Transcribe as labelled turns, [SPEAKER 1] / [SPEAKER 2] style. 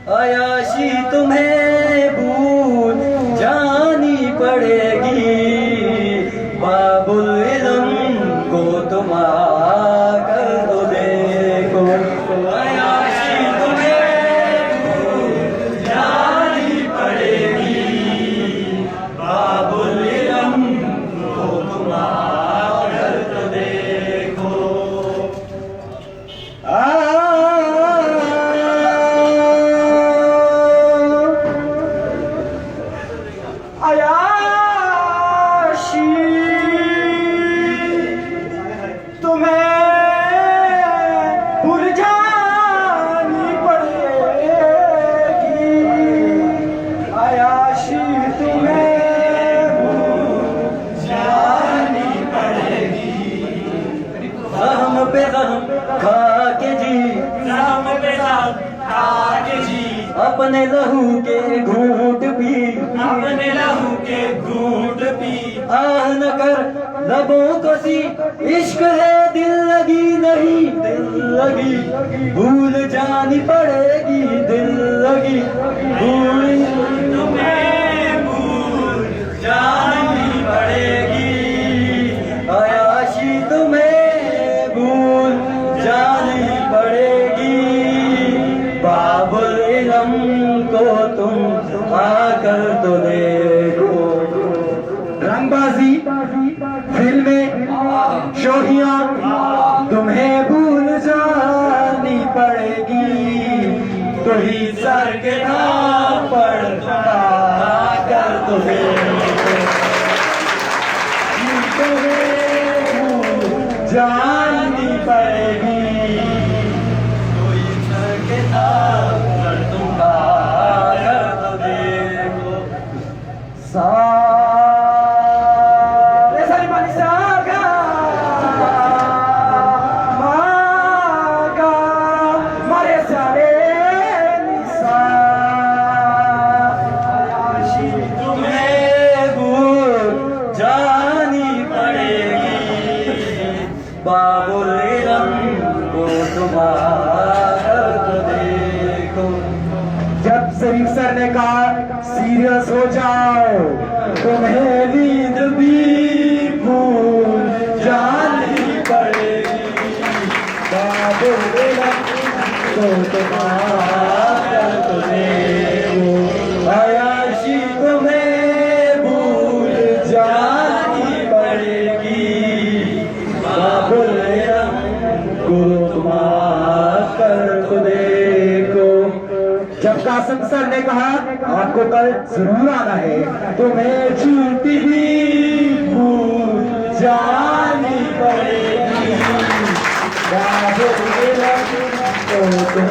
[SPEAKER 1] अयाशी तुम्हें भूल जानी पड़ेगी, बाबुल इल्म को तुम आकर तो देखो। अयाशी तुम्हें भूल जानी पड़ेगी, बाबुल इल्म को तुम आकर तो देखो। अयाशी तुम्हें भूल जानी पड़ेगी, अयाशी तुम्हें भूल जानी पड़ेगी। हम पे हम खा के जी, हम पे हम खा के जी, अपने लहू के घूंट पी, अपने लहू के घूंट पी। आह न कर लबों को सी, इश्क है दिल लगी नहीं, दिल लगी भूल जानी पड़ेगी, दिल लगी भूल तुम्हें भूल जानी पड़ेगी। अयाशी तुम्हें भूल जानी पड़ेगी, बाबुल इल्म को तुम आकर तो देखो। रंगबाजी फिल्में शोहियां तुम्हें भूल जानी पड़ेगी, तो ही सर के नाम पर आकर तो देखो। तुम्हें भूल जानी पड़ेगी, तो ही सर के नाम पर तुम आकर तो देखो। बाबुल इल्म को तुम आकर तो देखो। जब शरीफ सर ने कहा सीरियस हो जाओ, तुम्हें नींद भी भूल जानी पड़ेगी, बाबुल इल्म को तुम आकर तो देखो। अयाशी तुम्हें भूल जानी पड़ेगी, बाबुल इल्म को तुम आकर तो देखो। जब कासिम सर ने कहा आपको कल जरूर आना है, तुम्हें छुट्टी भी भूल जानी पड़ेगी, बाबुल इल्म को तुम